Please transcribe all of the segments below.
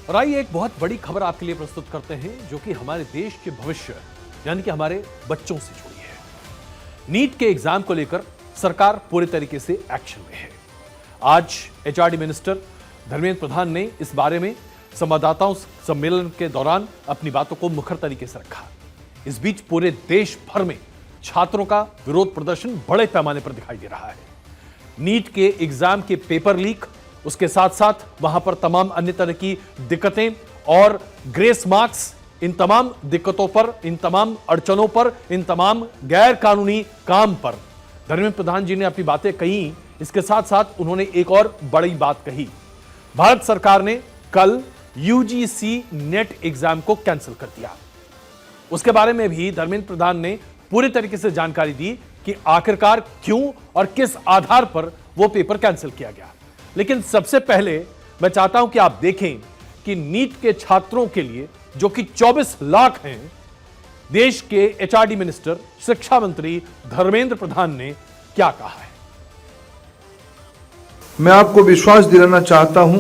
और आइए एक बहुत बड़ी खबर आपके लिए प्रस्तुत करते हैं जो कि हमारे देश के भविष्य यानी कि हमारे बच्चों से जुड़ी है। नीट के एग्जाम को लेकर सरकार पूरे तरीके से एक्शन में है। आज एचआरडी मिनिस्टर धर्मेंद्र प्रधान ने इस बारे में संवाददाताओं सम्मेलन के दौरान अपनी बातों को मुखर तरीके से रखा। इस बीच पूरे देश भर में छात्रों का विरोध प्रदर्शन बड़े पैमाने पर दिखाई दे रहा है। नीट के एग्जाम के पेपर लीक, उसके साथ साथ वहां पर तमाम अन्य तरह की दिक्कतें और ग्रेस मार्क्स, इन तमाम दिक्कतों पर, इन तमाम अड़चनों पर, इन तमाम गैर कानूनी काम पर धर्मेंद्र प्रधान जी ने अपनी बातें कही। इसके साथ साथ उन्होंने एक और बड़ी बात कही। भारत सरकार ने कल यूजीसी नेट एग्जाम को कैंसिल कर दिया। उसके बारे में भी धर्मेंद्र प्रधान ने पूरी तरीके से जानकारी दी कि आखिरकार क्यों और किस आधार पर वो पेपर कैंसिल किया गया। लेकिन सबसे पहले मैं चाहता हूं कि आप देखें कि नीट के छात्रों के लिए जो कि 24 लाख हैं, देश के एचआरडी मिनिस्टर, शिक्षा मंत्री धर्मेंद्र प्रधान ने क्या कहा है। मैं आपको विश्वास दिलाना चाहता हूं,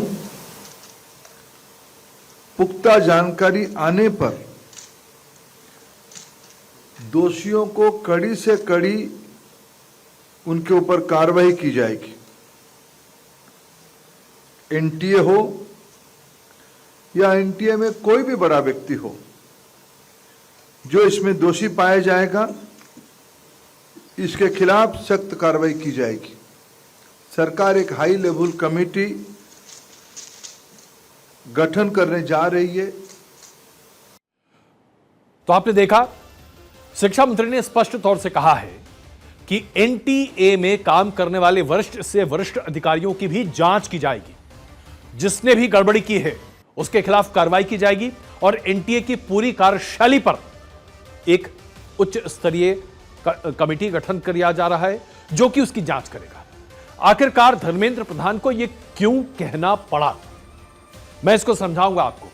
पुख्ता जानकारी आने पर दोषियों को कड़ी से कड़ी उनके ऊपर कार्रवाई की जाएगी। एनटीए हो या एनटीए में कोई भी बड़ा व्यक्ति हो, जो इसमें दोषी पाया जाएगा, इसके खिलाफ सख्त कार्रवाई की जाएगी। सरकार एक हाई लेवल कमेटी गठन करने जा रही है। तो आपने देखा, शिक्षा मंत्री ने स्पष्ट तौर से कहा है कि एनटीए में काम करने वाले वरिष्ठ से वरिष्ठ अधिकारियों की भी जांच की जाएगी। जिसने भी गड़बड़ी की है उसके खिलाफ कार्रवाई की जाएगी और एनटीए की पूरी कार्यशैली पर एक उच्च स्तरीय कमेटी गठन किया जा रहा है जो कि उसकी जांच करेगा। आखिरकार धर्मेंद्र प्रधान को यह क्यों कहना पड़ा, मैं इसको समझाऊंगा आपको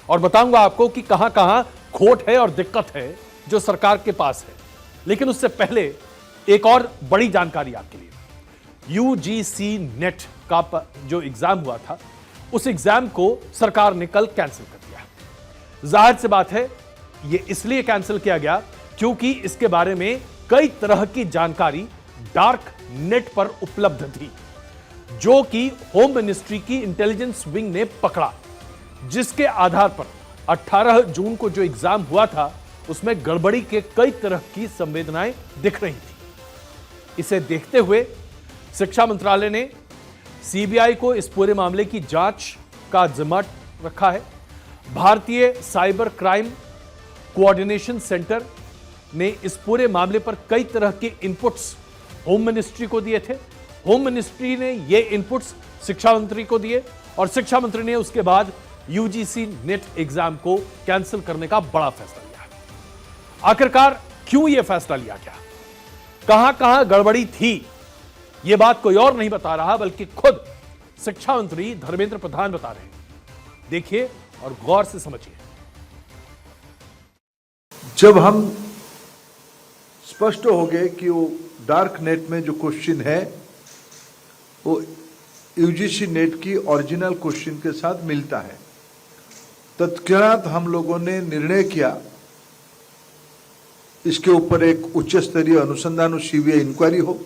और बताऊंगा आपको कि कहां कहां खोट है और दिक्कत है जो सरकार के पास है। लेकिन उससे पहले एक और बड़ी जानकारी आपके लिए। यूजीसी नेट का जो एग्जाम हुआ था, उस एग्जाम को सरकार ने कल कैंसिल कर दिया। जाहिर सी बात है, यह इसलिए कैंसिल किया गया क्योंकि इसके बारे में कई तरह की जानकारी डार्क नेट पर उपलब्ध थी, जो कि होम मिनिस्ट्री की इंटेलिजेंस विंग ने पकड़ा, जिसके आधार पर 18 जून को जो एग्जाम हुआ था उसमें गड़बड़ी के कई तरह की संवेदनाएं दिख रही थी। इसे देखते हुए शिक्षा मंत्रालय ने सीबीआई को इस पूरे मामले की जांच का जिम्मा रखा है। भारतीय साइबर क्राइम कोऑर्डिनेशन सेंटर ने इस पूरे मामले पर कई तरह के इनपुट्स होम मिनिस्ट्री को दिए थे। होम मिनिस्ट्री ने ये इनपुट्स शिक्षा मंत्री को दिए और शिक्षा मंत्री ने उसके बाद यूजीसी नेट एग्जाम को कैंसिल करने का बड़ा फैसला लिया। आखिरकार क्यों यह फैसला लिया गया, कहां कहां गड़बड़ी थी, यह बात कोई और नहीं बता रहा बल्कि खुद शिक्षा मंत्री धर्मेंद्र प्रधान बता रहे हैं। देखिए और गौर से समझिए। जब हम स्पष्ट हो गए कि वो डार्क नेट में जो क्वेश्चन है वो यूजीसी नेट की ओरिजिनल क्वेश्चन के साथ मिलता है, तत्क्षणात हम लोगों ने निर्णय किया इसके ऊपर एक उच्च स्तरीय अनुसंधान और सीबीआई इंक्वायरी हो।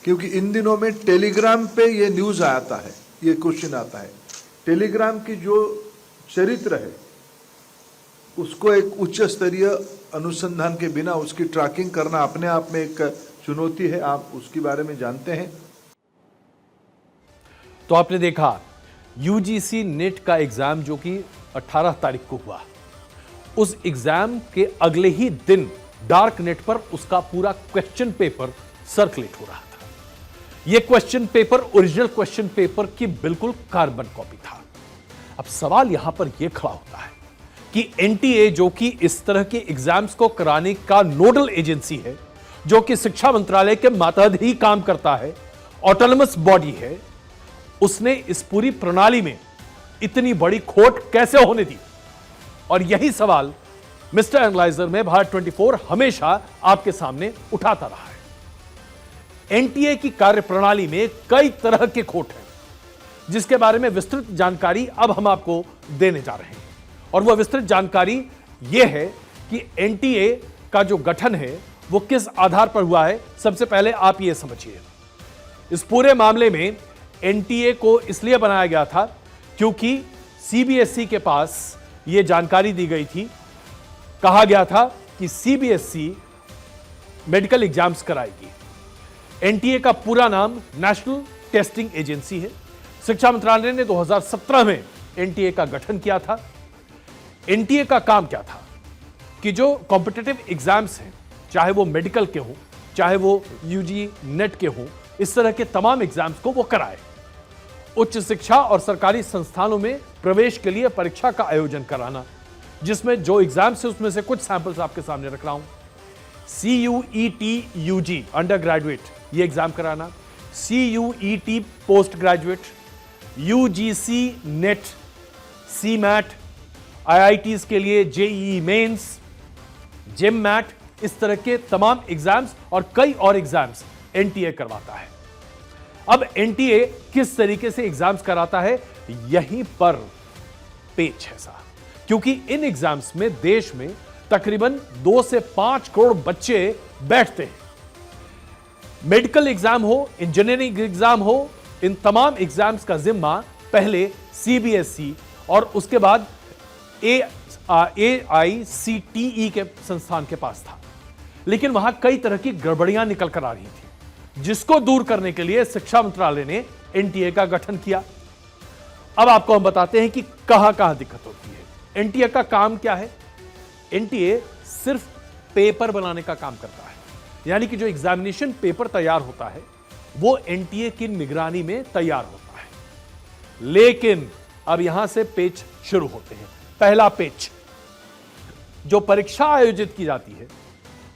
क्योंकि इन दिनों में टेलीग्राम पे ये न्यूज आता है, ये क्वेश्चन आता है। टेलीग्राम की जो चरित्र है उसको एक उच्च स्तरीय अनुसंधान के बिना उसकी ट्रैकिंग करना अपने आप में एक चुनौती है। आप उसके बारे में जानते हैं। तो आपने देखा, यूजीसी नेट का एग्जाम जो कि 18 तारीख को हुआ, उस एग्जाम के अगले ही दिन डार्क नेट पर उसका पूरा क्वेश्चन पेपर सर्कुलेट हो रहा था। यह question paper original question paper की बिल्कुल कार्बन कॉपी था। अब सवाल यहां पर यह खड़ा होता है कि एनटीए जो कि इस तरह के एग्जाम्स को कराने का नोडल एजेंसी है, जो कि शिक्षा मंत्रालय के मातहत ही काम करता है, ऑटोनमस बॉडी है, उसने इस पूरी प्रणाली में इतनी बड़ी खोट कैसे होने दी। और यही सवाल मिस्टर एनालाइजर में भारत 24 हमेशा आपके सामने उठाता रहा है। एनटीए की कार्यप्रणाली में कई तरह के खोट हैं। जिसके बारे में विस्तृत जानकारी अब हम आपको देने जा रहे हैं। और वह विस्तृत जानकारी यह है कि एनटीए का जो गठन है वो किस आधार पर हुआ है। सबसे पहले आप ये समझिए, इस पूरे मामले में एनटीए को इसलिए बनाया गया था क्योंकि सीबीएसई के पास यह जानकारी दी गई थी, कहा गया था कि सीबीएसई मेडिकल एग्जाम्स कराएगी। एनटीए का पूरा नाम नेशनल टेस्टिंग एजेंसी है। शिक्षा मंत्रालय ने 2017 में एनटीए का गठन किया था। एनटीए का काम क्या था कि जो कॉम्पिटिटिव एग्जाम्स हैं, चाहे वो मेडिकल के हों, चाहे वो यूजी नेट के हों, इस तरह के तमाम एग्जाम्स को वो कराए। उच्च शिक्षा और सरकारी संस्थानों में प्रवेश के लिए परीक्षा का आयोजन कराना, जिसमें जो एग्जाम्स है उसमें से कुछ सैंपल्स आपके सामने रख रहा हूं। CUET यूजी अंडर ग्रेजुएट ये एग्जाम कराना, CUET post graduate, UGC net, CMAT, IITs के लिए JEE मेंस, JEM-MAT, इस तरह के तमाम एग्जाम्स और कई और एग्जाम्स एनटीए करवाता है। अब एनटीए किस तरीके से एग्जाम्स कराता है, यहीं पर पेच है साहब, क्योंकि इन एग्जाम्स में देश में तकरीबन 2 से 5 करोड़ बच्चे बैठते हैं। मेडिकल एग्जाम हो, इंजीनियरिंग एग्जाम हो, इन तमाम एग्जाम्स का जिम्मा पहले सीबीएसई और उसके बाद AICTE के संस्थान के पास था। लेकिन वहां कई तरह की गड़बड़ियां निकल कर आ रही थी, जिसको दूर करने के लिए शिक्षा मंत्रालय ने एनटीए का गठन किया। अब आपको हम बताते हैं कि कहां कहां दिक्कत होती है। एनटीए का काम क्या है? एनटीए सिर्फ पेपर बनाने का काम करता है, यानी कि जो एग्जामिनेशन पेपर तैयार होता है वो एनटीए की निगरानी में तैयार होता है। लेकिन अब यहां से पेच शुरू होते हैं। पहला पेच, जो परीक्षा आयोजित की जाती है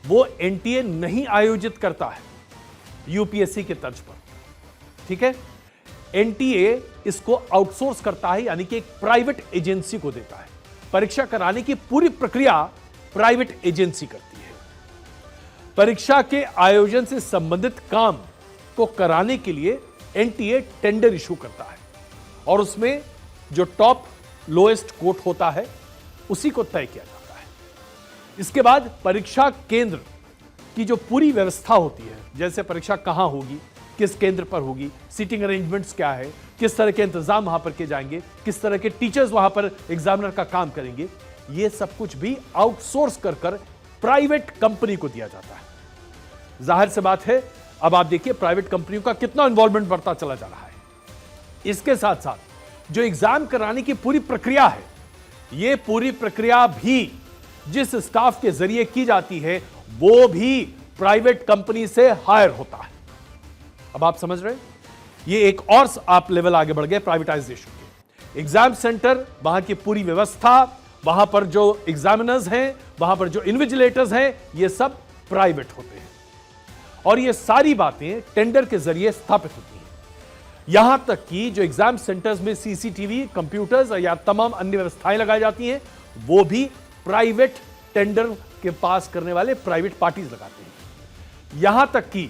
वो एनटीए नहीं आयोजित करता है, यूपीएससी के तर्ज पर, ठीक है। एनटीए इसको आउटसोर्स करता है, यानी कि एक प्राइवेट एजेंसी को देता है। परीक्षा कराने की पूरी प्रक्रिया प्राइवेट एजेंसी करती है। परीक्षा के आयोजन से संबंधित काम को कराने के लिए एनटीए टेंडर इशू करता है और उसमें जो टॉप लोएस्ट कोट होता है उसी को तय किया जाता है। इसके बाद परीक्षा केंद्र की जो पूरी व्यवस्था होती है, जैसे परीक्षा कहां होगी, किस केंद्र पर होगी, सीटिंग अरेंजमेंट्स क्या है, किस तरह के इंतजाम वहां पर किए जाएंगे, किस तरह के टीचर्स वहां पर एग्जामिनर का काम करेंगे, ये सब कुछ भी आउटसोर्स कर प्राइवेट कंपनी को दिया जाता है। जाहिर सी बात है, अब आप देखिए प्राइवेट कंपनियों का कितना इन्वॉल्वमेंट बढ़ता चला जा रहा है। इसके साथ साथ जो एग्जाम कराने की पूरी प्रक्रिया है, यह पूरी प्रक्रिया भी जिस स्टाफ के जरिए की जाती है वो भी प्राइवेट कंपनी से हायर होता है। अब आप समझ रहे हैं, ये एक और आप लेवल आगे बढ़ गए प्राइवेटाइजेशन के। एग्जाम सेंटर, वहां की पूरी व्यवस्था, वहां पर जो एग्जामिनर्स हैं, वहां पर जो इन्विजिलेटर्स हैं, ये सब प्राइवेट होते हैं और ये सारी बातें टेंडर के जरिए स्थापित होती हैं। यहां तक कि जो एग्जाम सेंटर्स में सीसीटीवी, कंप्यूटर्स या तमाम अन्य व्यवस्थाएं लगाई जाती हैं, वो भी प्राइवेट टेंडर के पास करने वाले प्राइवेट पार्टीज लगाते हैं। यहां तक कि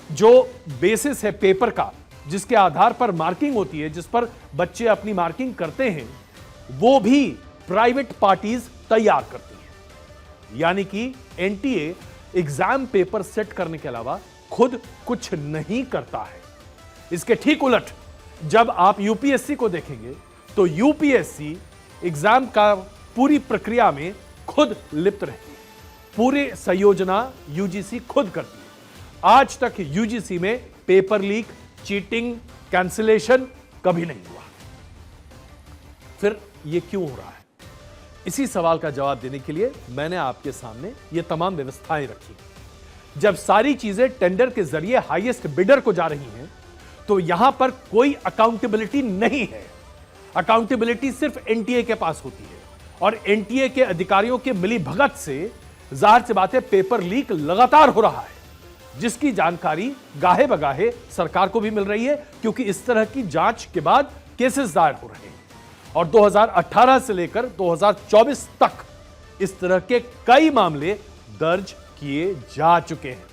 जो बेसिस है पेपर का, जिसके आधार पर मार्किंग होती है, जिस पर बच्चे अपनी मार्किंग करते हैं, वो भी प्राइवेट पार्टीज तैयार करती हैं। यानी कि एनटीए एग्जाम पेपर सेट करने के अलावा खुद कुछ नहीं करता है। इसके ठीक उलट जब आप यूपीएससी को देखेंगे तो यूपीएससी एग्जाम का पूरी प्रक्रिया में खुद लिप्त रहती है। पूरे संयोजना यूजीसी खुद करती है। आज तक यूजीसी में पेपर लीक, चीटिंग, कैंसिलेशन कभी नहीं हुआ। फिर यह क्यों हो रहा है? इसी सवाल का जवाब देने के लिए मैंने आपके सामने ये तमाम व्यवस्थाएं रखी। जब सारी चीजें टेंडर के जरिए हाईएस्ट बिडर को जा रही हैं, तो यहां पर कोई अकाउंटेबिलिटी नहीं है। अकाउंटेबिलिटी सिर्फ एनटीए के पास होती है और एनटीए के अधिकारियों के मिली भगत से जाहिर सी बात है पेपर लीक लगातार हो रहा है, जिसकी जानकारी गाहे बगाहे सरकार को भी मिल रही है, क्योंकि इस तरह की जांच के बाद केसेस दायर हो रहे हैं और 2018 से लेकर 2024 तक इस तरह के कई मामले दर्ज किए जा चुके हैं।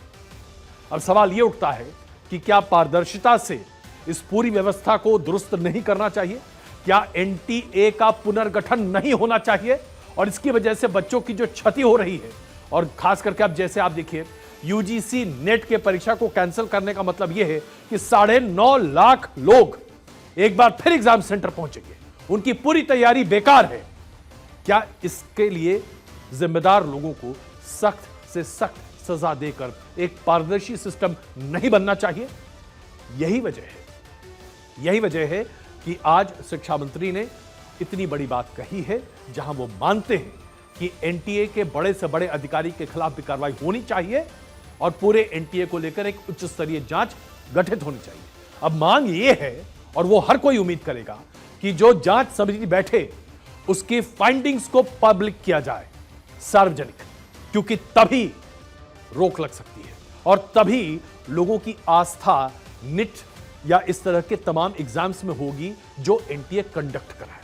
अब सवाल यह उठता है कि क्या पारदर्शिता से इस पूरी व्यवस्था को दुरुस्त नहीं करना चाहिए? क्या एनटीए का पुनर्गठन नहीं होना चाहिए? और इसकी वजह से बच्चों की जो क्षति हो रही है, और खास करके अब जैसे आप देखिए यूजीसी नेट के परीक्षा को कैंसिल करने का मतलब यह है कि 9.5 लाख लोग एक बार फिर एग्जाम सेंटर पहुंचेंगे, उनकी पूरी तैयारी बेकार है। क्या इसके लिए जिम्मेदार लोगों को सख्त से सख्त सजा देकर एक पारदर्शी सिस्टम नहीं बनना चाहिए? यही वजह है कि आज शिक्षा मंत्री ने इतनी बड़ी बात कही है, जहां वो मानते हैं कि एनटीए के बड़े से बड़े अधिकारी के खिलाफ भी कार्रवाई होनी चाहिए और पूरे एनटीए को लेकर एक उच्च स्तरीय जांच गठित होनी चाहिए। अब मांग ये है, और वो हर कोई उम्मीद करेगा, कि जो जांच समिति बैठे उसकी फाइंडिंग्स को पब्लिक किया जाए, सार्वजनिक, क्योंकि तभी रोक लग सकती है और तभी लोगों की आस्था निट या इस तरह के तमाम एग्जाम्स में होगी जो एनटीए कंडक्ट कर रहा है।